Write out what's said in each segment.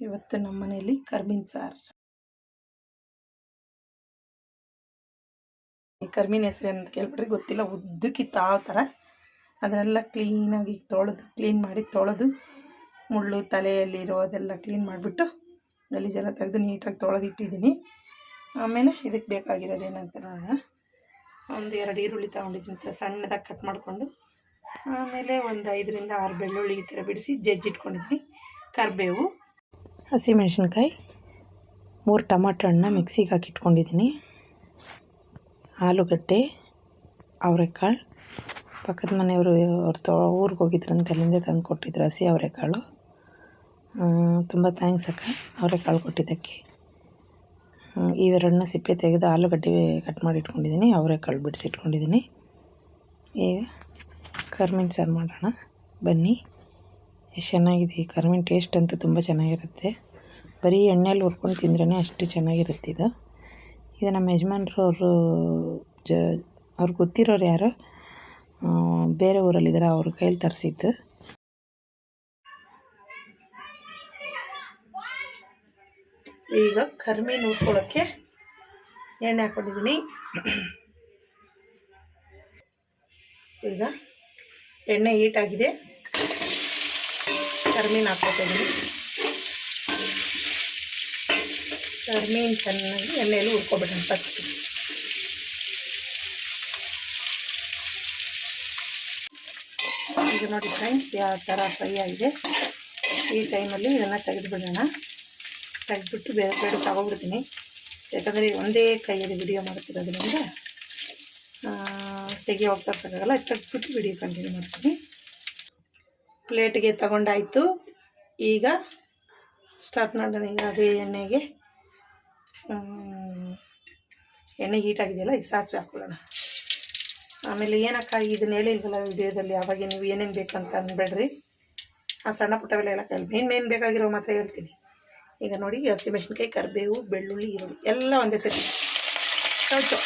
ಇವತ್ತು ನಮ್ಮ ಮನೆಯಲ್ಲಿ ಕರ್ಮೀನ್ ಸಾರು. ಈ ಕರ್ಮೀನ್ ಹೆಸರು ಏನಂತ ಕೇಳ್ಬಿಟ್ರೆ ಗೊತ್ತಿಲ್ಲ. ಉದ್ದಕ್ಕಿತ್ತು ಆ ಥರ ಅದನ್ನೆಲ್ಲ ಕ್ಲೀನಾಗಿ ಕ್ಲೀನ್ ಮಾಡಿ ತೊಳೆದು ಮುಳ್ಳು ತಲೆಯಲ್ಲಿರೋದೆಲ್ಲ ಕ್ಲೀನ್ ಮಾಡಿಬಿಟ್ಟು ಗಲೀಜೆಲ್ಲ ತೆಗೆದು ನೀಟಾಗಿ ತೊಳೆದಿಟ್ಟಿದ್ದೀನಿ. ಆಮೇಲೆ ಇದಕ್ಕೆ ಬೇಕಾಗಿರೋದು ಏನಂತ ನೋಡೋಣ. ಒಂದು 2 ಈರುಳ್ಳಿ ತೊಗೊಂಡಿದ್ದೀನಿ, ಸಣ್ಣದಾಗಿ ಕಟ್ ಮಾಡಿಕೊಂಡು. ಆಮೇಲೆ ಒಂದು 5 ರಿಂದ 6 ಬೆಳ್ಳುಳ್ಳಿ ಈ ಥರ ಬಿಡಿಸಿ ಜಜ್ಜಿಟ್ಕೊಂಡಿದ್ದೀನಿ. ಕರಿಬೇವು, ಹಸಿಮೆಣ್ಸಿನ್ಕಾಯಿ, 3 ಟೊಮಾಟೊ ಹಣ್ಣು ಮಿಕ್ಸಿಗೆ ಹಾಕಿಟ್ಕೊಂಡಿದ್ದೀನಿ. ಆಲೂಗಡ್ಡೆ, ಅವರೆಕಾಳು, ಪಕ್ಕದ ಮನೆಯವರು ಊರಿಗೆ ಹೋಗಿದ್ರಂತೆ, ಅಲ್ಲಿಂದ ತಂದು ಕೊಟ್ಟಿದ್ರು ಹಸಿ ಅವರೆಕಾಳು. ತುಂಬ ಥ್ಯಾಂಕ್ಸ್ ಅಕ್ಕ ಅವರೆಕಾಳು ಕೊಟ್ಟಿದ್ದಕ್ಕೆ. ಇವೆರಡನ್ನ ಸಿಪ್ಪೆ ತೆಗೆದು ಆಲೂಗಡ್ಡೆ ಕಟ್ ಮಾಡಿ ಇಟ್ಕೊಂಡಿದ್ದೀನಿ, ಅವರೆಕಾಳು ಬಿಡಿಸಿಟ್ಕೊಂಡಿದ್ದೀನಿ. ಈಗ ಕರ್ಮೀನ್ ಸಾರು ಮಾಡೋಣ ಬನ್ನಿ. ಎಷ್ಟು ಚೆನ್ನಾಗಿದೆ ಈ ಕರ್ಮೀನ್. ಟೇಸ್ಟ್ ಅಂತೂ ತುಂಬ ಚೆನ್ನಾಗಿರುತ್ತೆ. ಬರೀ ಎಣ್ಣೆಯಲ್ಲಿ ಹುರ್ಕೊಂಡು ತಿಂದ್ರೇ ಅಷ್ಟು ಚೆನ್ನಾಗಿರುತ್ತೆ ಇದು. ನಮ್ಮ ಯಜಮಾನ್ರು ಅವ್ರು ಗೊತ್ತಿರೋರು ಯಾರೋ ಬೇರೆ ಊರಲ್ಲಿದ್ದಾರೆ, ಅವ್ರ ಕೈಯಲ್ಲಿ ತರಿಸಿದ್ದು. ಈಗ ಕರ್ಮೀನ್ ಹುರ್ಕೊಳ್ಳೋಕ್ಕೆ ಎಣ್ಣೆ ಹಾಕ್ಕೊಂಡಿದ್ದೀನಿ. ಈಗ ಎಣ್ಣೆ ಹೀಟಾಗಿದೆ, ಕರ್ಮೀನ್ ಹಾಕ್ಕೊತಿದ್ದೀನಿ. ಕರ್ಮೀನ್ ಚೆನ್ನಾಗಿ ಎಣ್ಣೆಯಲ್ಲಿ ಹುರ್ಕೊಬಿಡೋಣ ಫಸ್ಟ್. ಈಗ ನೋಡಿ ಫ್ರೆಂಡ್ಸ್ ಯಾವ ಥರ ಫ್ರೈ ಆಗಿದೆ. ಈ ಟೈಮಲ್ಲಿ ಇದನ್ನು ತೆಗೆದುಬಿಡೋಣ. ತೆಗೆದುಬಿಟ್ಟು ಬೇರೆ ತಗೊಬಿಡ್ತೀನಿ, ಯಾಕಂದರೆ ಒಂದೇ ಕೈಯಲ್ಲಿ ವಿಡಿಯೋ ಮಾಡ್ತಿರೋದ್ರಿಂದ ತೆಗಿ ಹೋಗ್ತಾಗಲ್ಲ. ತೆಗೆದ್ಬಿಟ್ಟು ವಿಡಿಯೋ ಕಂಟಿನ್ಯೂ ಮಾಡ್ತೀನಿ. ಪ್ಲೇಟ್ಗೆ ತಗೊಂಡಾಯಿತು. ಈಗ ಸ್ಟಾರ್ಟ್ ಮಾಡೋಣ. ಈಗ ಅದೇ ಎಣ್ಣೆಗೆ ಎಣ್ಣೆ ಹೀಟಾಗಿದೆಯಲ್ಲ, ಈಗ ಸಾಸಿವೆ ಹಾಕ್ಕೊಳ್ಳೋಣ. ಆಮೇಲೆ ಏನಕ್ಕ ಇದನ್ನ ಹೇಳಿಲ್ವಲ್ಲ ವಿಡಿಯೋದಲ್ಲಿ, ಆವಾಗ ನೀವು ಏನೇನು ಬೇಕಂತ ಅನ್ಬೇಡ್ರಿ. ಆ ಸಣ್ಣ ಪುಟ್ಟವೆಲ್ಲ ಹೇಳೋಕ್ಕಾಗಲ್ಲ, ಮೇನ್ ಬೇಕಾಗಿರೋ ಮಾತ್ರ ಹೇಳ್ತೀನಿ. ಈಗ ನೋಡಿ, ಹಸಿಮೆಣ್ಸಿನ್ಕಾಯಿ, ಕರಿಬೇವು, ಬೆಳ್ಳುಳ್ಳಿ, ಈರುಳ್ಳಿ ಎಲ್ಲ ಒಂದೇ ಸರಿ ಚೌಚೌ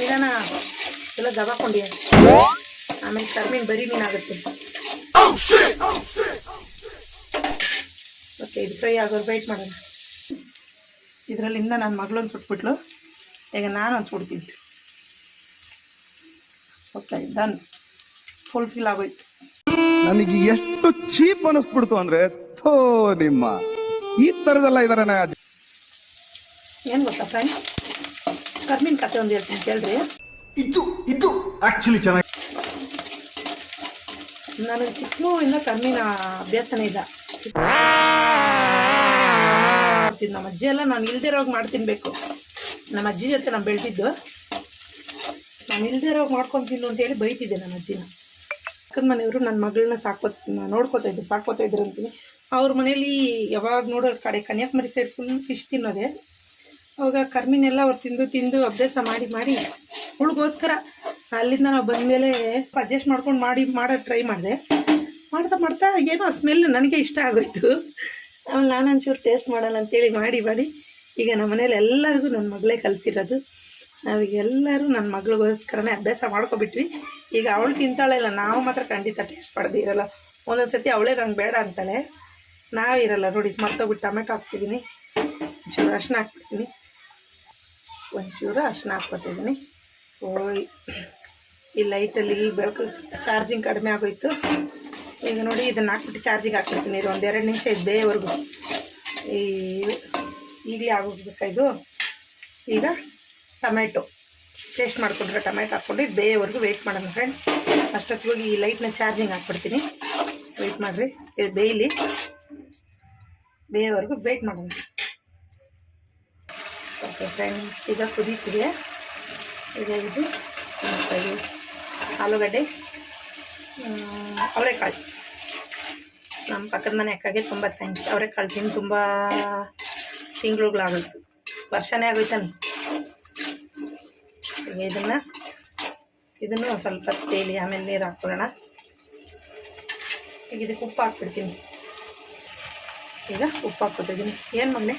ನಿಧಾನ ಎಲ್ಲ ದಬಾಕೊಂಡಿಯ. ಆಮೇಲೆ ಕರ್ಮೀನ್ ಬರೀ ಮೀನಾಗುತ್ತೆ. ಓಕೆ, ಇದು ಫ್ರೈ ಆಗೋರು ವೆಯ್ಟ್ ಮಾಡೋಣ. ಇದರಲ್ಲಿಂದ ನನ್ನ ಮಗಳೊಂದು ಸುಟ್ಬಿಟ್ಲು, ಈಗ ನಾನೊಂದು ಸುಡ್ತೀನಿ. Okay, done. ಫುಲ್ಫಿಲ್ ಆಗೋಯ್ತು. ನನಗೆ ಎಷ್ಟು ಚೀಪ್ ಅನಿಸ್ಬಿಡ್ತು ಅಂದ್ರೆ, ಥೋ ನಿಮ್ಮ ಈ ಥರದೆಲ್ಲ ಇದಾರೆ. ಏನು ಗೊತ್ತಾ ಫ್ರೆಂಡ್ಸ್, ಕರ್ಮೀನ್ ಕತೆ ಒಂದು ಹೇಳ್ತೀನಿ ಕೇಳ್ರಿ. ಇದು ಆಕ್ಚುಲಿ ಚೆನ್ನಾಗಿ. ನನಗೆ ಚಿಕ್ಕನಿಂದ ಕರ್ಮೀನ ಅಭ್ಯಾಸನೇ ಇಲ್ಲ. ನಮ್ಮ ಅಜ್ಜಿ ಎಲ್ಲ ನಾನು ಇಲ್ದಿರೋಗಿ ಮಾಡಿ ತಿನ್ಬೇಕು. ನಮ್ಮ ಅಜ್ಜಿ ಜೊತೆ ನಾನು ಬೆಳೆದಿದ್ದು. ನಾನು ಇಲ್ದಿರೋಗಿ ಮಾಡ್ಕೊಂಡು ತಿನ್ನು ಅಂತೇಳಿ ಬೈತಿದ್ದೆ ನನ್ನ ಅಜ್ಜಿನ. ಪಕ್ಕದ ಮನೆಯವರು ನನ್ನ ಮಗಳನ್ನ ಸಾಕೋತಾ ಇದ್ರು ಅಂತೀನಿ. ಅವ್ರ ಮನೇಲಿ ಯಾವಾಗ ನೋಡೋ ಕಡೆ ಕನ್ಯಾಕುಮಾರಿ ಸೈಡ್ ಫುಲ್ ಫಿಶ್ ತಿನ್ನೋದೆ. ಅವಾಗ ಕರ್ಮೀನೆಲ್ಲ ಅವ್ರು ತಿಂದು ಅಭ್ಯಾಸ ಮಾಡಿ ಹುಳುಗೋಸ್ಕರ ಅಲ್ಲಿಂದ ನಾವು ಬಂದಮೇಲೆ ಅಡ್ಜಸ್ಟ್ ಮಾಡ್ಕೊಂಡು ಮಾಡೋಕ್ಕೆ ಟ್ರೈ ಮಾಡಿದೆ. ಮಾಡ್ತಾ ಏನೋ ಸ್ಮೆಲ್ ನನಗೆ ಇಷ್ಟ ಆಗೋಯ್ತು. ಆಮೇಲೆ ನಾನು ಒಂಚೂರು ಟೇಸ್ಟ್ ಮಾಡೋಣ ಅಂತೇಳಿ ಮಾಡಿ ಈಗ ನಮ್ಮ ಮನೇಲಿ ಎಲ್ಲರಿಗೂ ನನ್ನ ಮಗಳೇ ಕಲಿಸಿರೋದು. ನಾವೀಗೆಲ್ಲರೂ ನನ್ನ ಮಗಳಿಗೋಸ್ಕರನೇ ಅಭ್ಯಾಸ ಮಾಡ್ಕೊಬಿಟ್ವಿ. ಈಗ ಅವಳು ತಿಂತಾಳೆ ಇಲ್ಲ, ನಾವು ಮಾತ್ರ ಖಂಡಿತ ಟೇಸ್ಟ್ ಪಡೆದೇ ಇರೋಲ್ಲ. ಒಂದೊಂದು ಸತಿ ಅವಳೇ ನಂಗೆ ಬೇಡ ಅಂತಾಳೆ, ನಾವಿರಲ್ಲ. ನೋಡಿ, ಮತ್ತೊಬ್ಬಟ್ಟು ಟೊಮೆಟೊ ಹಾಕ್ತಿದ್ದೀನಿ, ಒಂಚೂರು ಅರಿಶಿನ ಹಾಕ್ಬಿಡ್ತೀನಿ, ಒಂಚೂರು ಅರಿಶಿನ ಹಾಕ್ಕೊತಿದ್ದೀನಿ. ಈ ಲೈಟಲ್ಲಿ ಬೆಳಕು ಚಾರ್ಜಿಂಗ್ ಕಡಿಮೆ ಆಗೋಯ್ತು. ಈಗ ನೋಡಿ, ಇದನ್ನು ಹಾಕ್ಬಿಟ್ಟು ಚಾರ್ಜಿಗೆ ಹಾಕ್ಬಿಡ್ತೀನಿ. ಇದು 1-2 ನಿಮಿಷ ಇದು ಬೇಯವರೆಗೂ ಈಗಲೇ ಆಗೋಗ್ಬೇಕಾಯ್ತು. ಈಗ ಟೊಮೆಟೊ ಟೇಸ್ಟ್ ಮಾಡಿಕೊಂಡ್ರೆ ಟೊಮೆಟೊ ಹಾಕ್ಕೊಂಡು ಇದು ಬೇಯವರೆಗೂ ವೆಯ್ಟ್ ಮಾಡೋಣ ಫ್ರೆಂಡ್ಸ್. ಅಷ್ಟೊತ್ತಿಗೆ ಹೋಗಿ ಈ ಲೈಟ್ನ ಚಾರ್ಜಿಂಗ್ ಹಾಕ್ಬಿಡ್ತೀನಿ. ವೆಯ್ಟ್ ಮಾಡಿರಿ, ಇದು ಬೇಯವರೆಗೂ ವೆಯ್ಟ್ ಮಾಡೋಣ. ಓಕೆ ಫ್ರೆಂಡ್ಸ್, ಈಗ ಕುದೀತಿದೆ. ಈಗ ಇದು ಆಲೂಗಡ್ಡೆ, ಅವರೆಕಾಳು. ನಮ್ಮ ಪಕ್ಕದ ಮನೆ ಅಕ್ಕಗೆ ತುಂಬ ಥ್ಯಾಂಕ್ಸ್. ಅವರೆಕಾಳು ತಿಂದು ತುಂಬ ತಿಂಗಳುಗಳಾಗೋಯ್ತು, ವರ್ಷನೇ ಆಗೋಯ್ತಾನೆ. ಈಗ ಇದನ್ನು ಒಂದು ಸ್ವಲ್ಪ ತೇಲಿ ಆಮೇಲೆ ನೀರು ಹಾಕ್ಕೊಳ್ಳೋಣ. ಈಗ ಇದಕ್ಕೆ ಉಪ್ಪು ಹಾಕ್ಬಿಡ್ತೀನಿ. ಈಗ ಉಪ್ಪು ಹಾಕ್ಕೊತಿದ್ದೀನಿ. ಏನು ಮಗನೆ,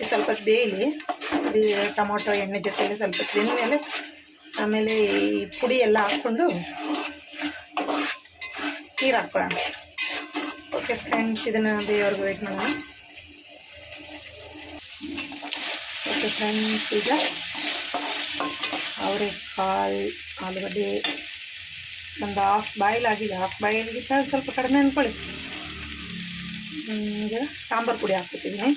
ಸ್ವಲ್ಪ ಬೇಯಲಿ. ಟೊಮೊಟೊ ಎಣ್ಣೆ ಜೊತೆಗೆ ಸ್ವಲ್ಪ ಬೆಂದಮೇಲೆ ಆಮೇಲೆ ಈ ಪುಡಿ ಎಲ್ಲ ಹಾಕ್ಕೊಂಡು ನೀರು ಹಾಕ್ಕೊಳ್ಳೋಣ. ಓಕೆ ಫ್ರೆಂಡ್ಸ್, ಇದನ್ನು ಬೇಯೋರ್ಗು ವೇಟ್ ಮಾಡೋಣ. ಓಕೆ ಫ್ರೆಂಡ್ಸ್, ಈಗ ಅವರೆಕಾಳು, ಆಲೂಗಡ್ಡೆ ಒಂದು ಹಾಫ್ ಬಾಯ್ಲ್ ಆಗಿದೆ. ಹಾಫ್ ಬಾಯ್ಲ್ಗಿಂತ ಸ್ವಲ್ಪ ಕಡಿಮೆ ಅಂದ್ಕೊಳ್ಳಿ. ಈಗ ಸಾಂಬಾರು ಪುಡಿ ಹಾಕ್ಬಿಟ್ಟಿದ್ದೀನಿ.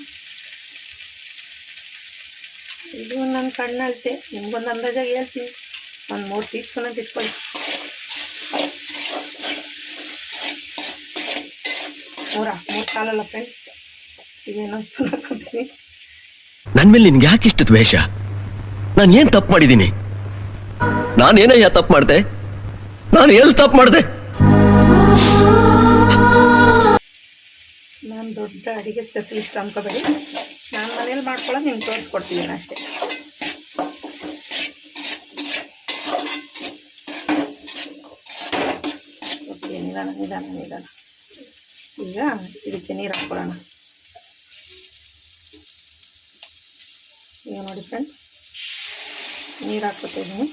ಇದು ನನ್ನ ಕಣ್ಣಳ್ತೆ, ನಿಮ್ಗೊಂದು ಅಂದಾಜಾಗಿ ಹೇಳ್ತೀನಿ. ಒಂದು 3 ಟೀ ಸ್ಪೂನ್ ಅಂತ ಇಟ್ಕೊಳ್ಳಿ. 3 ಸಾಲಲ್ಲ ಫ್ರೆಂಡ್ಸ್, ಈಗ ಇನ್ನೊಂದು ಸ್ಪೂನ್ ಹಾಕ್ಕೊತೀನಿ. ನನ್ನ ಮೇಲೆ ನಿನ್ಗೆ ಯಾಕೆ ಇಷ್ಟು ದ್ವೇಷ? ನಾನು ಏನ್ ತಪ್ಪು ಮಾಡಿದ್ದೀನಿ? ನಾನೇನಯ್ಯ ತಪ್ಪು ಮಾಡಿದೆ? ನಾನು ಎಲ್ಲಿ ತಪ್ಪು ಮಾಡಿದೆ? ನಾನು ದೊಡ್ಡ ಅಡುಗೆ ಸ್ಪೆಷಲಿಸ್ಟ್ ಅನ್ಕೋಬೇಡಿ. ನಾನು ಮನೇಲಿ ಮಾಡ್ಕೊಳ್ಳೋದು ನಿಮ್ಗೆ ತೋರಿಸ್ಕೊಡ್ತಿದ್ದೀನಿ ಅಷ್ಟೇ. ಓಕೆ, ನಿಧಾನ ನಿಧಾನ ನಿಧಾನ. ಈಗ ಇದಕ್ಕೆ ನೀರು ಹಾಕ್ಕೊಳ್ಳೋಣ. ಈಗ ನೋಡಿ ಫ್ರೆಂಡ್ಸ್, ನೀರು ಹಾಕ್ಕೊತಿದ್ದೀನಿ.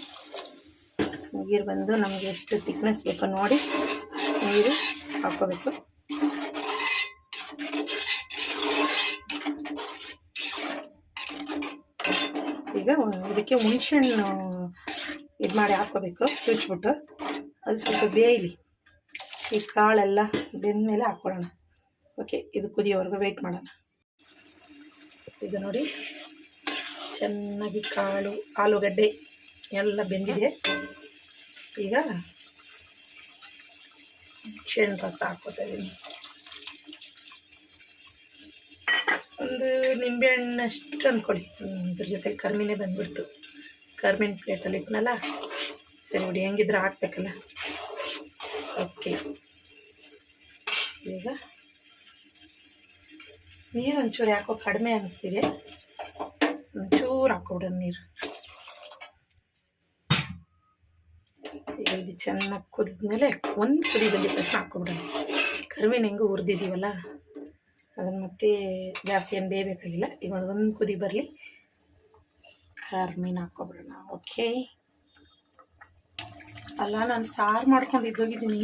ನೀರು ಬಂದು ನಮಗೆ ಎಷ್ಟು ತಿಕ್ನೆಸ್ ಬೇಕೋ ನೋಡಿ ನೀರು ಹಾಕ್ಕೋಬೇಕು. ಈಗ ಇದಕ್ಕೆ ಹುಣಸೆಹಣ್ಣು ಇದು ಮಾಡಿ ಹಾಕ್ಕೋಬೇಕು, ಕಿಚ್ಬಿಟ್ಟು. ಅದು ಸ್ವಲ್ಪ ಬೇಯಲಿ. ಈ ಕಾಳೆಲ್ಲ ಬೆಂದ ಮೇಲೆ ಹಾಕ್ಕೊಳ್ಳೋಣ. ಓಕೆ, ಇದು ಕುದಿಯೋವರೆಗೂ ವೆಯ್ಟ್ ಮಾಡೋಣ. ಇದು ನೋಡಿ, ಚೆನ್ನಾಗಿ ಕಾಳು, ಆಲೂಗಡ್ಡೆ ಎಲ್ಲ ಬೆಂದಿದೆ. ಈಗ ಹುಣಸೆಹಣ್ಣು ರಸ ಹಾಕ್ಕೋತಾ ಇದ್ದೀನಿ. ಒಂದು ನಿಂಬೆಹಣ್ಣಷ್ಟು ಅಂದ್ಕೊಳ್ಳಿ. ಇದ್ರ ಜೊತೆಲಿ ಕರ್ಮಿನೇ ಬಂದುಬಿಡ್ತು. ಕರ್ಮಿನ ಪ್ಲೇಟಲ್ಲಿ ಇಟ್ನಲ್ಲ, ಸರಿ ಬಿಡಿ, ಹೆಂಗಿದ್ರೆ ಹಾಕ್ಬೇಕಲ್ಲ. ಓಕೆ, ಈಗ ನೀರು ಒಂಚೂರು ಯಾಕೋ ಕಡಿಮೆ ಅನ್ನಿಸ್ತಿದೆ. ಒಂಚೂರು ಹಾಕ್ಕೊಬಿಡೋಣ ನೀರು. ಈಗ ಇದು ಚೆನ್ನಾಗಿ ಕುದಿದ್ಮೇಲೆ ಒಂದು ಕುದಿ ಬಂದಿದ್ದ ತಕ್ಷಣ ಹಾಕ್ಕೊಬಿಡೋಣ. ಕರ್ಮಿನ ಹೆಂಗೂ ಹುರಿದಿದ್ದೀವಲ್ಲ, ಅದನ್ನು ಮತ್ತೆ ಜಾಸ್ತಿ ಏನು ಬೇಯಬೇಕಾಗಿಲ್ಲ. ಈಗ ಒಂದು ಕುದಿ ಬರಲಿ, ಕರ್ಮೀನ ಹಾಕ್ಕೊಬಿಡೋಣ. ಓಕೆ, ಅಲ್ಲ, ನಾನು ಸಾರು ಮಾಡ್ಕೊಂಡು ಇದ್ದೋಗಿದ್ದೀನಿ.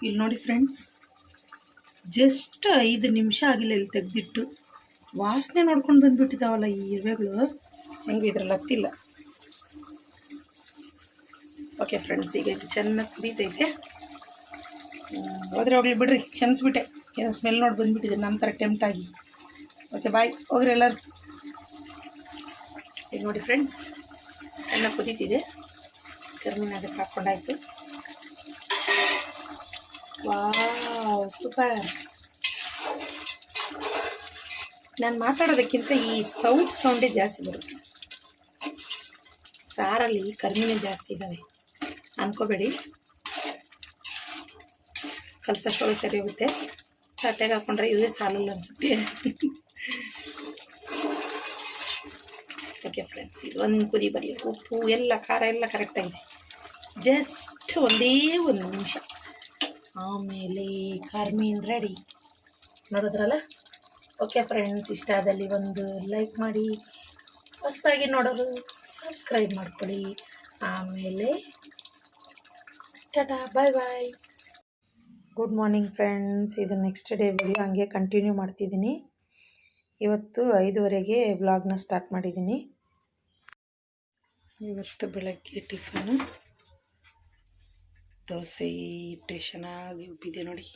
ಇಲ್ಲಿ ನೋಡಿ ಫ್ರೆಂಡ್ಸ್, ಜಸ್ಟ್ 5 ನಿಮಿಷ ಆಗಿಲ್ಲ ಇಲ್ಲಿ ತೆಗೆದಿಟ್ಟು. ವಾಸನೆ ನೋಡ್ಕೊಂಡು ಬಂದುಬಿಟ್ಟಿದ್ದಾವಲ್ಲ ಈ ಇರುವೆಗಳು, ಹೆಂಗೆ ಇದ್ರಲ್ಲಿ ಹತ್ತಿಲ್ಲ. ಓಕೆ ಫ್ರೆಂಡ್ಸ್, ಈಗ ಇದು ಚೆನ್ನಾಗಿ ಕುದೀತೈತೆ. ಹೋದ್ರೆ ಹೋಗ್ಲಿ ಬಿಡ್ರಿ, ಕ್ಷಮಿಸ್ಬಿಟ್ಟೆ. ಏನೋ ಸ್ಮೆಲ್ ನೋಡಿ ಬಂದುಬಿಟ್ಟಿದೆ ನಮ್ಮ ಥರ ಟೆಂಪ್ಟಾಗಿ. ಓಕೆ ಬಾಯ್, ಹೋಗ್ರಿ ಎಲ್ಲರೂ. ಈಗ ನೋಡಿ ಫ್ರೆಂಡ್ಸ್, ಎಲ್ಲ ಕುದೀತಿದೆ. ಕರ್ಮಿನ ಅದಕ್ಕೆ ಹಾಕ್ಕೊಂಡಾಯ್ತು. Wow, super. ನಾನು ಮಾತಾಡೋದಕ್ಕಿಂತ ಈ ಸೌಂಡೇ ಜಾಸ್ತಿ ಬರುತ್ತೆ. ಸಾರಲ್ಲಿ ಕರ್ಮಿನೇ ಜಾಸ್ತಿ ಇದ್ದಾವೆ ಅನ್ಕೋಬೇಡಿ. ಕಲಸೋಷ್ಟೊಳಗೆ ಸರಿ ಹೋಗುತ್ತೆ. ತಟ್ಟೆಗೆ ಹಾಕ್ಕೊಂಡ್ರೆ ಇವೇ ಸಾಲಲ್ಲ ಅನಿಸುತ್ತೆ. ಓಕೆ ಫ್ರೆಂಡ್ಸ್, ಇದು ಒಂದು ಕುದಿ ಬರಲಿ. ಉಪ್ಪು ಎಲ್ಲ ಖಾರ ಎಲ್ಲ ಕರೆಕ್ಟಾಗಿದೆ. ಜಸ್ಟ್ ಒಂದೇ 1 ನಿಮಿಷ, ಆಮೇಲೆ ಕರ್ಮೀನ್ ರೆಡಿ. ನೋಡಿದ್ರಲ್ಲ? ಓಕೆ ಫ್ರೆಂಡ್ಸ್, ಇಷ್ಟ ಆದಲ್ಲಿ ಒಂದು ಲೈಕ್ ಮಾಡಿ, ಹೊಸದಾಗಿ ನೋಡೋರು ಸಬ್ಸ್ಕ್ರೈಬ್ ಮಾಡ್ಕೊಳ್ಳಿ. ಆಮೇಲೆ ಟಾಟಾ, ಬಾಯ್ ಬಾಯ್. ಗುಡ್ ಮಾರ್ನಿಂಗ್ ಫ್ರೆಂಡ್ಸ್, ಇದು ನೆಕ್ಸ್ಟ್ ಡೇ ವಿಡಿಯೋ ಹಂಗೆ ಕಂಟಿನ್ಯೂ ಮಾಡ್ತಿದ್ದೀನಿ. ಇವತ್ತು 5:30ಗೆ ವ್ಲಾಗ್ನ ಸ್ಟಾರ್ಟ್ ಮಾಡಿದ್ದೀನಿ. ಇವತ್ತು ಬೆಳಗ್ಗೆ ಟಿಫನು ದೋಸೆ. ಇಟ್ಟೆ ಚೆನ್ನಾಗಿ ಉಬ್ಬಿದೆ ನೋಡಿ.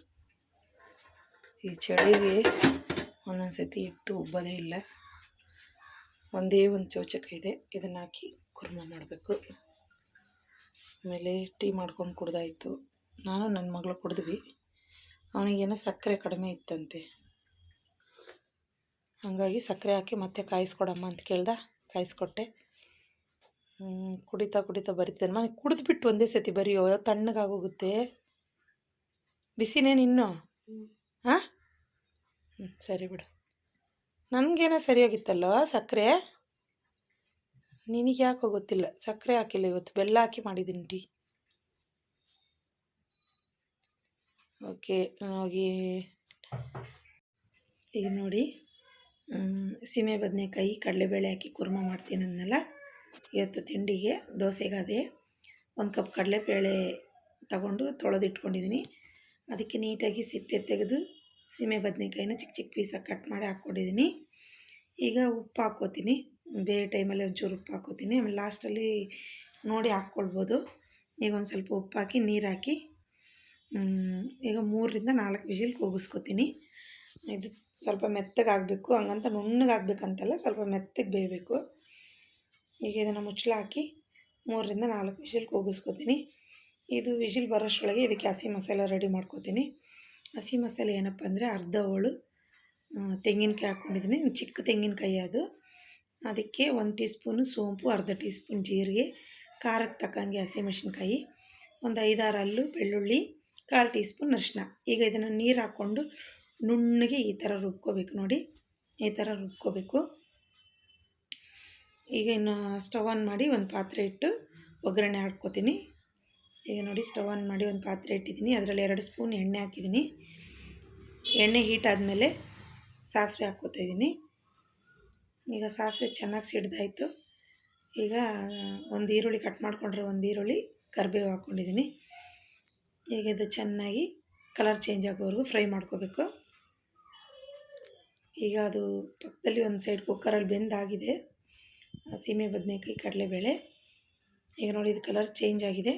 ಈ ಚಳಿಗೆ ಒಂದೊಂದು ಸತಿ ಇಟ್ಟು ಉಬ್ಬೋದೇ ಇಲ್ಲ. ಒಂದೇ ಒಂದು ಚೌಚಕ ಇದೆ, ಇದನ್ನು ಹಾಕಿ ಕುರ್ಮ ಮಾಡಬೇಕು. ಆಮೇಲೆ ಟೀ ಮಾಡ್ಕೊಂಡು ಕುಡ್ದಾಯಿತು. ನಾನು ನನ್ನ ಮಗಳು ಕುಡಿದ್ವಿ. ಅವನಿಗೇನೋ ಸಕ್ಕರೆ ಕಡಿಮೆ ಇತ್ತಂತೆ, ಹಾಗಾಗಿ ಸಕ್ಕರೆ ಹಾಕಿ ಮತ್ತೆ ಕಾಯಿಸ್ಕೊಡಮ್ಮ ಅಂತ ಕೇಳ್ದ. ಕಾಯಿಸ್ಕೊಟ್ಟೆ. ಕುಡಿತಾ ಕುಡಿತಾ ಬರೀತಾನೆ. ಮನೆ ಕುಡಿದ್ಬಿಟ್ಟು ಒಂದೇ ಸತಿ ಬರೆಯೋ, ತಣ್ಣಗಾಗೋಗುತ್ತೆ. ಬಿಸಿನೇನು ಇನ್ನೂ? ಹಾಂ, ಸರಿ ಬಿಡು. ನನಗೇನೋ ಸರಿಯಾಗಿತ್ತಲ್ಲೋ ಸಕ್ಕರೆ, ನಿನಗೆ ಯಾಕೋ ಗೊತ್ತಿಲ್ಲ. ಸಕ್ಕರೆ ಹಾಕಿಲ್ಲ ಇವತ್ತು, ಬೆಲ್ಲ ಹಾಕಿ ಮಾಡಿದ್ದೀನಿ ಟೀ. ಓಕೆ, ಹೋಗಿ ಈಗ ನೋಡಿ, ಸೀಮೆ ಬದನೆಕಾಯಿ ಕಡಲೆಬೇಳೆ ಹಾಕಿ ಕುರ್ಮ ಮಾಡ್ತೀನಿ ಅಂದನಲ್ಲ, ಇವತ್ತು ತಿಂಡಿಗೆ ದೋಸೆಗಾದೆ 1 ಕಪ್ ಕಡಲೆಬೇಳೆ ತಗೊಂಡು ತೊಳೆದಿಟ್ಕೊಂಡಿದ್ದೀನಿ. ಅದಕ್ಕೆ ನೀಟಾಗಿ ಸಿಪ್ಪೆ ತೆಗೆದು ಸೀಮೆ ಬದನೆಕಾಯಿನ ಚಿಕ್ಕ ಚಿಕ್ಕ ಪೀಸಾಗಿ ಕಟ್ ಮಾಡಿ ಹಾಕ್ಕೊಂಡಿದ್ದೀನಿ. ಈಗ ಉಪ್ಪು ಹಾಕ್ಕೋತೀನಿ. ಬೇರೆ ಟೈಮಲ್ಲಿ ಒಂಚೂರು ಉಪ್ಪು ಹಾಕ್ಕೋತೀನಿ, ಆಮೇಲೆ ಲಾಸ್ಟಲ್ಲಿ ನೋಡಿ ಹಾಕ್ಕೊಳ್ಬೋದು. ಈಗ ಒಂದು ಸ್ವಲ್ಪ ಉಪ್ಪು ಹಾಕಿ ನೀರು ಹಾಕಿ ಈಗ 3ರಿಂದ 4 ವಿಷಿಲ್ ಕೂಗಿಸ್ಕೊತೀನಿ. ಇದು ಸ್ವಲ್ಪ ಮೆತ್ತಗಾಗಬೇಕು, ಹಂಗಂತ ನುಣ್ಣಗಾಗಬೇಕಂತಲ್ಲ, ಸ್ವಲ್ಪ ಮೆತ್ತಗೆ ಬೇಯಬೇಕು. ಈಗ ಇದನ್ನು ಮುಚ್ಚಳ ಹಾಕಿ 3ರಿಂದ 4 ವಿಷಿಲ್ ಕೂಗಿಸ್ಕೊತೀನಿ. ಇದು ವಿಷಿಲ್ ಬರೋಷ್ಟರೊಳಗೆ ಇದಕ್ಕೆ ಹಸಿ ಮಸಾಲೆ ರೆಡಿ ಮಾಡ್ಕೋತೀನಿ. ಹಸಿ ಮಸಾಲೆ ಏನಪ್ಪ ಅಂದರೆ ಅರ್ಧ ಹೋಳು ತೆಂಗಿನಕಾಯಿ ಹಾಕ್ಕೊಂಡಿದ್ದೀನಿ, ಚಿಕ್ಕ ತೆಂಗಿನಕಾಯಿ ಅದು. ಅದಕ್ಕೆ 1 ಟೀ ಸ್ಪೂನು ಸೋಂಪು, ಅರ್ಧ ಟೀ ಸ್ಪೂನ್ ಜೀರಿಗೆ, ಖಾರಕ್ಕೆ ತಕ್ಕಂಗೆ ಹಸಿಮೆಣ್ಸಿನ್ಕಾಯಿ, ಒಂದು 5-6 ಹಲ್ಲು ಬೆಳ್ಳುಳ್ಳಿ, 1/4 ಟೀ ಸ್ಪೂನ್ ಅರಿಶಿನ. ಈಗ ಇದನ್ನು ನೀರು ಹಾಕ್ಕೊಂಡು ನುಣ್ಣಗೆ ಈ ಥರ ರುಬ್ಕೋಬೇಕು ನೋಡಿ, ಈ ಥರ ರುಬ್ಕೋಬೇಕು. ಈಗ ಇನ್ನು ಸ್ಟವ್ ಆನ್ ಮಾಡಿ ಒಂದು ಪಾತ್ರೆ ಇಟ್ಟು ಒಗ್ಗರಣೆ ಹಾಕ್ಕೋತೀನಿ. ಈಗ ನೋಡಿ ಸ್ಟವ್ ಆನ್ ಮಾಡಿ ಒಂದು ಪಾತ್ರೆ ಇಟ್ಟಿದ್ದೀನಿ, ಅದರಲ್ಲಿ 2 ಸ್ಪೂನ್ ಎಣ್ಣೆ ಹಾಕಿದ್ದೀನಿ. ಎಣ್ಣೆ ಹೀಟ್ ಆದಮೇಲೆ ಸಾಸಿವೆ ಹಾಕ್ಕೋತಾಯಿದ್ದೀನಿ. ಈಗ ಸಾಸಿವೆ ಚೆನ್ನಾಗಿ ಸಿಡ್ದಾಯಿತು. ಈಗ ಒಂದು ಈರುಳ್ಳಿ ಕಟ್ ಮಾಡ್ಕೊಂಡ್ರೆ ಒಂದು ಈರುಳ್ಳಿ, ಕರಿಬೇವು ಹಾಕ್ಕೊಂಡಿದ್ದೀನಿ. ಈಗ ಇದು ಚೆನ್ನಾಗಿ ಕಲರ್ ಚೇಂಜ್ ಆಗೋವರೆಗೂ ಫ್ರೈ ಮಾಡ್ಕೋಬೇಕು. ಈಗ ಅದು ಪಕ್ಕದಲ್ಲಿ ಒಂದು ಸೈಡ್ ಕುಕ್ಕರಲ್ಲಿ ಬೆಂದಾಗಿದೆ ಸೀಮೆ ಬದನೆಕಾಯಿ ಕಡಲೆಬೇಳೆ. ಈಗ ನೋಡಿ ಇದು ಕಲರ್ ಚೇಂಜ್ ಆಗಿದೆ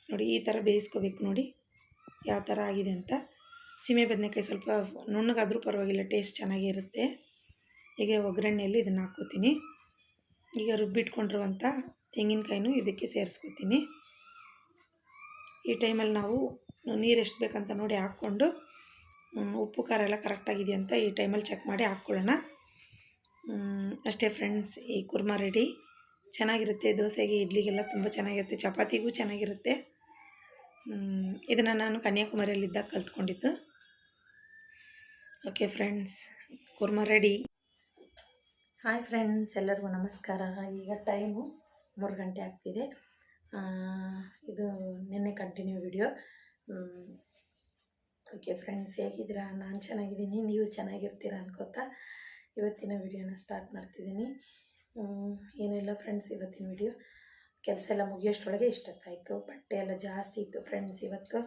ನೋಡಿ, ಈ ಥರ ಬೇಯಿಸ್ಕೋಬೇಕು ನೋಡಿ ಯಾವ ಥರ ಆಗಿದೆ ಅಂತ. ಸೀಮೆ ಬದನೆಕಾಯಿ ಸ್ವಲ್ಪ ನುಣ್ಣಗಾದರೂ ಪರವಾಗಿಲ್ಲ, ಟೇಸ್ಟ್ ಚೆನ್ನಾಗೇ ಇರುತ್ತೆ. ಈಗ ಒಗ್ಗರಣೆಯಲ್ಲಿ ಇದನ್ನು ಹಾಕ್ಕೋತೀನಿ. ಈಗ ರುಬ್ಬಿಟ್ಕೊಂಡಿರುವಂಥ ತೆಂಗಿನಕಾಯಿನೂ ಇದಕ್ಕೆ ಸೇರಿಸ್ಕೋತೀನಿ. ಈ ಟೈಮಲ್ಲಿ ನಾವು ನೀರು ಎಷ್ಟು ಬೇಕಂತ ನೋಡಿ ಹಾಕ್ಕೊಂಡು ಉಪ್ಪು ಖಾರ ಎಲ್ಲ ಕರೆಕ್ಟಾಗಿದೆ ಅಂತ ಈ ಟೈಮಲ್ಲಿ ಚೆಕ್ ಮಾಡಿ ಹಾಕ್ಕೊಳ್ಳೋಣ. ಅಷ್ಟೇ ಫ್ರೆಂಡ್ಸ್, ಈ ಕುರ್ಮಾ ರೆಡಿ. ಚೆನ್ನಾಗಿರುತ್ತೆ, ದೋಸೆಗೆ ಇಡ್ಲಿಗೆಲ್ಲ ತುಂಬ ಚೆನ್ನಾಗಿರುತ್ತೆ, ಚಪಾತಿಗೂ ಚೆನ್ನಾಗಿರುತ್ತೆ. ಇದನ್ನು ನಾನು ಕನ್ಯಾಕುಮಾರಿಯಲ್ಲಿದ್ದಾಗ ಕಲ್ತ್ಕೊಂಡಿದ್ದು. Okay friends, kurma ready. Hi friends, ಎಲ್ಲರಿಗೂ ನಮಸ್ಕಾರ. ಈಗ ಟೈಮು 3 ಗಂಟೆ ಆಗ್ತಿದೆ. ಇದು ನಿನ್ನೆ ಕಂಟಿನ್ಯೂ ವಿಡಿಯೋ. ಓಕೆ ಫ್ರೆಂಡ್ಸ್, ಹೇಗಿದ್ದೀರಾ? ನಾನು ಚೆನ್ನಾಗಿದ್ದೀನಿ, ನೀವು ಚೆನ್ನಾಗಿರ್ತೀರ ಅನ್ಕೋತಾ ಇವತ್ತಿನ ವಿಡಿಯೋನ ಸ್ಟಾರ್ಟ್ ಮಾಡ್ತಿದ್ದೀನಿ. ಏನಿಲ್ಲ ಫ್ರೆಂಡ್ಸ್, ಇವತ್ತಿನ ವಿಡಿಯೋ ಕೆಲಸ ಎಲ್ಲ ಮುಗಿಯೋಷ್ಟರೊಳಗೆ ಇಷ್ಟೊತ್ತಾಯಿತು. ಬಟ್ಟೆ ಎಲ್ಲ ಜಾಸ್ತಿ ಇತ್ತು ಫ್ರೆಂಡ್ಸ್ ಇವತ್ತು.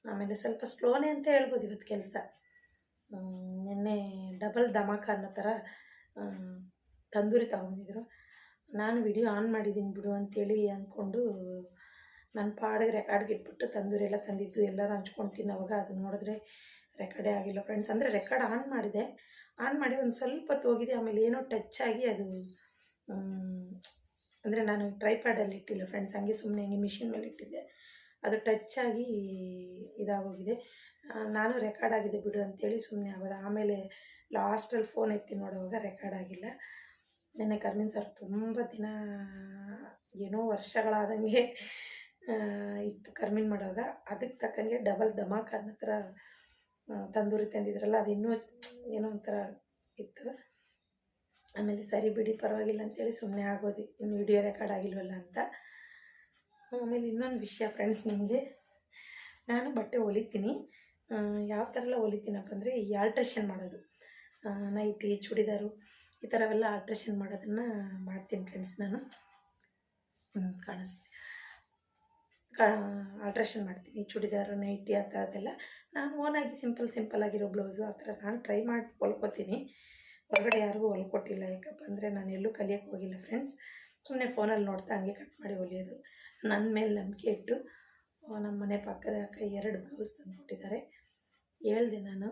ಆಮೇಲೆ ಸ್ವಲ್ಪ ಸ್ಲೋನೇ ಅಂತ ಹೇಳ್ಬೋದು ಇವತ್ತು ಕೆಲಸ. ನಿನ್ನೆ ಡಬಲ್ ಧಮಾಕ ಅನ್ನೋ ಥರ ತಂದೂರಿ ತಗೊಂಡಿದ್ರು. ನಾನು ವಿಡಿಯೋ ಆನ್ ಮಾಡಿದ್ದೀನಿ ಬಿಡು ಅಂತೇಳಿ ಅಂದ್ಕೊಂಡು ನನ್ನ ಪಾಡಿಗೆ ರೆಕಾರ್ಡ್ಗೆ ಇಟ್ಬಿಟ್ಟು ತಂದೂರಿ ಎಲ್ಲ ತಂದಿದ್ದು ಎಲ್ಲರೂ ಹಂಚ್ಕೊಂಡು ತಿನ್ನೋವಾಗ ಅದು ನೋಡಿದ್ರೆ ರೆಕಾರ್ಡೇ ಆಗಿಲ್ಲ ಫ್ರೆಂಡ್ಸ್. ಅಂದರೆ ರೆಕಾರ್ಡ್ ಆನ್ ಮಾಡಿದೆ, ಆನ್ ಮಾಡಿ ಒಂದು ಸ್ವಲ್ಪ ಹೊತ್ತು ಹೋಗಿದೆ, ಆಮೇಲೆ ಏನೋ ಟಚ್ ಆಗಿ ಅದು ಅಂದರೆ ನಾನು ಟ್ರೈಪ್ಯಾಡಲ್ಲಿ ಇಟ್ಟಿಲ್ಲ ಫ್ರೆಂಡ್ಸ್, ಹಂಗೆ ಸುಮ್ಮನೆ ಹಂಗೆ ಮಿಷಿನ್ ಮೇಲೆ ಇಟ್ಟಿದ್ದೆ, ಅದು ಟಚ್ ಆಗಿ ಇದಾಗೋಗಿದೆ. ನಾನು ರೆಕಾರ್ಡ್ ಆಗಿದೆ ಬಿಡು ಅಂತೇಳಿ ಸುಮ್ಮನೆ ಆಗೋದು. ಆಮೇಲೆ ಲಾಸ್ಟಲ್ಲಿ ಫೋನ್ ಎತ್ತಿ ನೋಡುವಾಗ ರೆಕಾರ್ಡ್ ಆಗಿಲ್ಲ. ನೆನ್ನೆ ಕರ್ಮಿನ್ ಸರ್ ತುಂಬ ದಿನ ಏನೋ ವರ್ಷಗಳಾದಂಗೆ ಇತ್ತು ಕರ್ಮಿನ್ ಮಾಡುವಾಗ, ಅದಕ್ಕೆ ತಕ್ಕಂಗೆ ಡಬಲ್ ಧಮಾಕ ಅನ್ನೋ ಥರ ತಂದೂರಿ ತಂದಿದ್ರಲ್ಲ, ಅದು ಇನ್ನೂ ಏನೋ ಒಂಥರ ಇತ್ತು. ಆಮೇಲೆ ಸರಿ ಬಿಡಿ ಪರವಾಗಿಲ್ಲ ಅಂತೇಳಿ ಸುಮ್ಮನೆ ಆಗೋದು, ಇನ್ನು ವಿಡಿಯೋ ರೆಕಾರ್ಡ್ ಆಗಿಲ್ವಲ್ಲ ಅಂತ. ಆಮೇಲೆ ಇನ್ನೊಂದು ವಿಷಯ ಫ್ರೆಂಡ್ಸ್, ನಿಮಗೆ ನಾನು ಬಟ್ಟೆ ಹೊಲಿತೀನಿ. ಯಾವ ಥರ ಎಲ್ಲ ಹೊಲಿತೀನಪ್ಪ ಅಂದರೆ ಈ ಆಲ್ಟ್ರೇಷನ್ ಮಾಡೋದು, ನೈಟಿ, ಚೂಡಿದಾರು, ಈ ಥರವೆಲ್ಲ ಆಲ್ಟ್ರೇಷನ್ ಮಾಡೋದನ್ನು ಮಾಡ್ತೀನಿ ಫ್ರೆಂಡ್ಸ್. ನಾನು ಕಾಣಿಸ್ತೀನಿ, ಆಲ್ಟ್ರೇಷನ್ ಮಾಡ್ತೀನಿ, ಚೂಡಿದಾರು, ನೈಟಿ ಆ ಥರದ್ದೆಲ್ಲ. ನಾನು ಓನಾಗಿ ಸಿಂಪಲ್ ಆಗಿರೋ ಬ್ಲೌಸು ಆ ಥರ ನಾನು ಟ್ರೈ ಮಾಡಿ ಹೊಲ್ಕೊತೀನಿ. ಹೊರಗಡೆ ಯಾರಿಗೂ ಹೊಲ್ಕೊಟ್ಟಿಲ್ಲ, ಯಾಕಪ್ಪ ಅಂದರೆ ನಾನು ಎಲ್ಲೂ ಕಲಿಯೋಕ್ಕೆ ಹೋಗಿಲ್ಲ ಫ್ರೆಂಡ್ಸ್. ಸುಮ್ಮನೆ ಫೋನಲ್ಲಿ ನೋಡ್ತಾ ಹಂಗೆ ಕಟ್ ಮಾಡಿ ಹೊಲಿಯೋದು. ನನ್ನ ಮೇಲೆ ನಂಬಿಕೆ ಇಟ್ಟು ನಮ್ಮ ಮನೆ ಪಕ್ಕದ ಅಕ್ಕ 2 ಬ್ಲೌಸ್ ತಂದುಕೊಟ್ಟಿದ್ದಾರೆ. ಹೇಳ್ದೆ ನಾನು,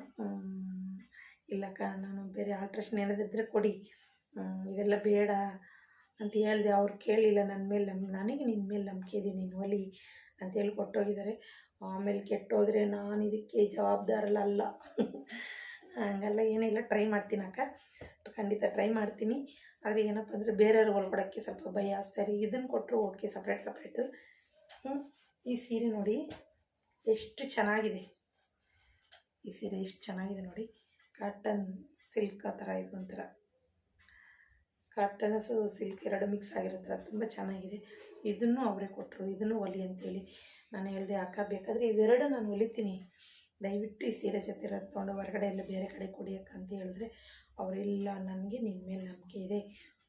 ಇಲ್ಲಕ್ಕ ನಾನು ಬೇರೆ ಆಲ್ಟ್ರೇಷನ್ ಏನಾದಿದ್ದರೆ ಕೊಡಿ, ಇವೆಲ್ಲ ಬೇಡ ಅಂತ ಹೇಳಿದೆ. ಅವ್ರು ಕೇಳಿಲ್ಲ, ನನ್ನ ಮೇಲೆ ನನಗೆ ನಿನ್ನ ಮೇಲೆ ನಂಬಿಕೆ ಇದೆ, ನೀನು ಹೊಲಿ ಅಂತೇಳಿ ಕೊಟ್ಟೋಗಿದ್ದಾರೆ. ಆಮೇಲೆ ಕೆಟ್ಟೋದ್ರೆ ನಾನು ಇದಕ್ಕೆ ಜವಾಬ್ದಾರಲ್ಲ. ಹಂಗೆಲ್ಲ ಏನಿಲ್ಲ, ಟ್ರೈ ಮಾಡ್ತೀನಿ ಅಕ್ಕ, ಖಂಡಿತ ಟ್ರೈ ಮಾಡ್ತೀನಿ. ಆದರೆ ಏನಪ್ಪ ಅಂದರೆ ಬೇರೆಯವ್ರಿಗೆ ಹೊಲ್ಕೊಡೋಕ್ಕೆ ಸ್ವಲ್ಪ ಭಯ. ಸರಿ, ಇದನ್ನು ಕೊಟ್ಟರು ಓಕೆ, ಸಪ್ರೇಟು. ಈ ಸೀರೆ ನೋಡಿ ಎಷ್ಟು ಚೆನ್ನಾಗಿದೆ, ಈ ಸೀರೆ ಎಷ್ಟು ಚೆನ್ನಾಗಿದೆ ನೋಡಿ. ಕಾಟನ್ ಸಿಲ್ಕ್ ಆ ಥರ, ಇದು ಒಂಥರ ಕಾಟನ್ಸು ಸಿಲ್ಕ್ 2 ಮಿಕ್ಸ್ ಆಗಿರೋ ಥರ ತುಂಬ ಚೆನ್ನಾಗಿದೆ. ಇದನ್ನು ಅವರೇ ಕೊಟ್ಟರು, ಇದನ್ನು ಹೊಲಿ ಅಂತೇಳಿ ನಾನು ಹೇಳಿದೆ. ಅಕ್ಕ ಬೇಕಾದರೆ ಇವೆರಡು ನಾನು ಹೊಲಿತೀನಿ, ದಯವಿಟ್ಟು ಈ ಸೀರೆ ಜೊತೆ ತೊಗೊಂಡು ಹೊರಗಡೆ ಎಲ್ಲ ಬೇರೆ ಕಡೆ ಕೊಡಿಯಕ್ಕ ಅಂತ ಹೇಳಿದ್ರೆ, ಅವರೆಲ್ಲ ನನಗೆ ನಿನ್ನ ಮೇಲೆ ನಂಬಿಕೆ ಇದೆ,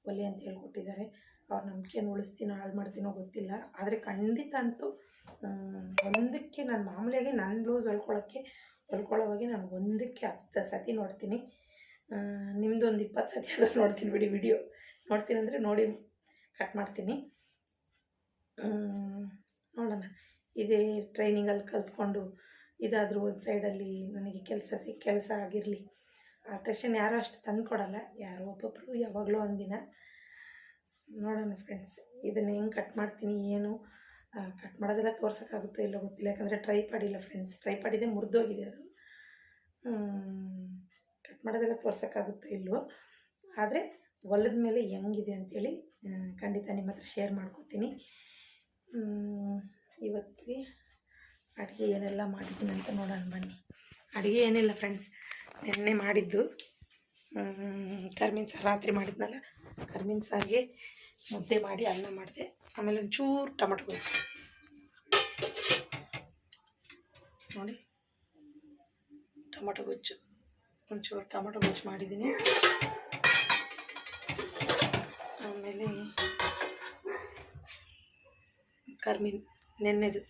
ಒಲೆ ಅಂತ ಹೇಳ್ಕೊಟ್ಟಿದ್ದಾರೆ. ಅವ್ರ ನಂಬಿಕೆಯನ್ನು ಉಳಿಸ್ತೀನೋ ಹಾಳು ಮಾಡ್ತೀನೋ ಗೊತ್ತಿಲ್ಲ, ಆದರೆ ಖಂಡಿತ ಅಂತೂ ಒಂದಕ್ಕೆ ನಾನು ಮಾಮೂಲಿಯಾಗಿ ನನ್ನ ಬ್ಲೌಸ್ ಹೊಲ್ಕೊಳ್ಳೋವಾಗೆ ನಾನು ಒಂದಕ್ಕೆ 10 ಸತಿ ನೋಡ್ತೀನಿ. ನಿಮ್ಮದೊಂದು 20 ಸತಿ ಆದರೂ ನೋಡ್ತೀನಿ ಬಿಡಿ. ವಿಡಿಯೋ ನೋಡ್ತೀನಿ ಅಂದರೆ ನೋಡಿ ಕಟ್ ಮಾಡ್ತೀನಿ. ನೋಡೋಣ, ಇದೇ ಟ್ರೈನಿಂಗಲ್ಲಿ ಕಲ್ತ್ಕೊಂಡು ಇದಾದರೂ ಒಂದು ಸೈಡಲ್ಲಿ ನನಗೆ ಕೆಲಸ ಆಗಿರಲಿ. ಆ ಟೆನ್ಷನ್ ಯಾರೂ ಅಷ್ಟು ತಂದು ಕೊಡೋಲ್ಲ, ಯಾರೋ ಒಬ್ಬೊಬ್ಬರು ಯಾವಾಗಲೂ ಒಂದಿನ. ನೋಡೋಣ ಫ್ರೆಂಡ್ಸ್, ಇದನ್ನು ಹೆಂಗೆ ಕಟ್ ಮಾಡ್ತೀನಿ ಏನು ಕಟ್ ಮಾಡೋದೆಲ್ಲ ತೋರ್ಸೋಕ್ಕಾಗುತ್ತೋ ಇಲ್ಲೋ ಗೊತ್ತಿಲ್ಲ, ಯಾಕಂದರೆ ಟ್ರೈಪಾಡ್ ಇಲ್ಲ ಫ್ರೆಂಡ್ಸ್. ಟ್ರೈಪಾಡ್ ಇದೆ, ಮುರಿದೋಗಿದೆ ಅದು. ಕಟ್ ಮಾಡೋದೆಲ್ಲ ತೋರ್ಸೋಕ್ಕಾಗುತ್ತೋ ಇಲ್ವೋ, ಆದರೆ ಹೊಲದ ಮೇಲೆ ಹೆಂಗಿದೆ ಅಂಥೇಳಿ ಖಂಡಿತ ನಿಮ್ಮ ಹತ್ರ ಶೇರ್ ಮಾಡ್ಕೋತೀನಿ. ಇವತ್ತಿಗೆ ಅಡುಗೆ ಏನೆಲ್ಲ ಮಾಡಿದ್ದೀನಿ ಅಂತ ನೋಡೋಣ ಬನ್ನಿ. ಅಡುಗೆ ಏನಿಲ್ಲ ಫ್ರೆಂಡ್ಸ್, ನೆನ್ನೆ ಮಾಡಿದ್ದು ಕರ್ಮೀನ್ ಸಾರು, ರಾತ್ರಿ ಮಾಡಿದ್ನಲ್ಲ ಕರ್ಮೀನ್ ಸಾರಿಗೆ ಮುದ್ದೆ ಮಾಡಿ ಅನ್ನ ಮಾಡಿದೆ. ಆಮೇಲೆ ಒಂಚೂರು ಟೊಮಟೊ ಗೊಜ್ಜು ನೋಡಿ, ಒಂಚೂರು ಟೊಮಟೊ ಗೊಜ್ಜು ಮಾಡಿದ್ದೀನಿ. ಆಮೇಲೆ ಕರ್ಮೀನ್ ನೆನ್ನೆದು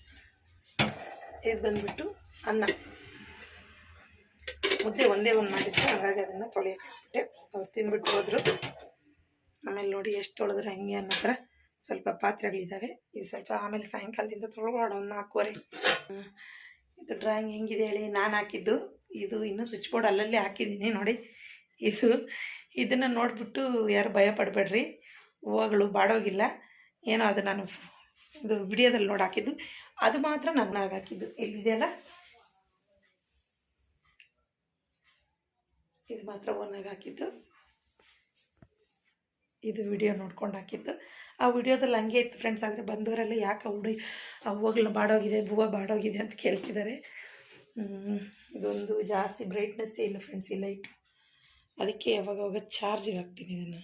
ಇದು ಬಂದುಬಿಟ್ಟು ಅನ್ನ, ಮುದ್ದೆ ಒಂದೇ ಒಂದು ಮಾಡಿದ್ದೆ, ಹಾಗಾಗಿ ಅದನ್ನು ತೊಳೆಯೋಕ್ಕಾಗ್ಬಿಟ್ಟೆ. ಅವ್ರು ತಿಂದ್ಬಿಟ್ಟು ಹೋದರು. ಆಮೇಲೆ ನೋಡಿ ಎಷ್ಟು ತೊಳೆದ್ರೆ ಹಂಗೆ ಅನ್ನೋ ಥರ ಸ್ವಲ್ಪ ಪಾತ್ರೆಗಳಿದ್ದಾವೆ. ಇದು ಸ್ವಲ್ಪ ಆಮೇಲೆ ಸಾಯಂಕಾಲದಿಂದ ತೊಳ್ಕೊಳ್ಳೋಣ, ಒಂದು 4:15. ಇದು ಡ್ರಾಯಿಂಗ್ ಹೆಂಗಿದೆ ಹೇಳಿ, ನಾನು ಹಾಕಿದ್ದು. ಇದು ಇನ್ನೂ ಸ್ವಿಚ್ ಬೋರ್ಡ್ ಅಲ್ಲಲ್ಲೇ ಹಾಕಿದ್ದೀನಿ ನೋಡಿ. ಇದನ್ನು ನೋಡಿಬಿಟ್ಟು ಯಾರು ಭಯ ಪಡಬೇಡ್ರಿ, ಹೂವುಗಳು ಬಾಡೋಗಿಲ್ಲ ಏನೋ. ಅದು ನಾನು ಇದು ವಿಡಿಯೋದಲ್ಲಿ ನೋಡಿ ಹಾಕಿದ್ದು, ಅದು ಮಾತ್ರ ನನ್ನಾಗಿ ಹಾಕಿದ್ದು. ಇಲ್ಲಿದೆಯಲ್ಲ, ಇದು ಮಾತ್ರ ಓನಾಗಿ ಹಾಕಿದ್ದು. ಇದು ವಿಡಿಯೋ ನೋಡ್ಕೊಂಡು ಹಾಕಿದ್ದು. ಆ ವಿಡಿಯೋದಲ್ಲಿ ಹಂಗೆ ಇತ್ತು ಫ್ರೆಂಡ್ಸ್. ಆದರೆ ಬಂದವರೆಲ್ಲ ಯಾಕೆ ಹೂವುಗಳನ್ನ ಹೂವು ಬಾಡೋಗಿದೆ ಅಂತ ಕೇಳ್ತಿದ್ದಾರೆ. ಇದೊಂದು ಜಾಸ್ತಿ ಬ್ರೈಟ್ನೆಸ್ಸೇ ಇಲ್ಲ ಫ್ರೆಂಡ್ಸ್ ಈ ಲೈಟು, ಅದಕ್ಕೆ ಯಾವಾಗ ಚಾರ್ಜಿಗೆ ಹಾಕ್ತೀನಿ ಇದನ್ನು.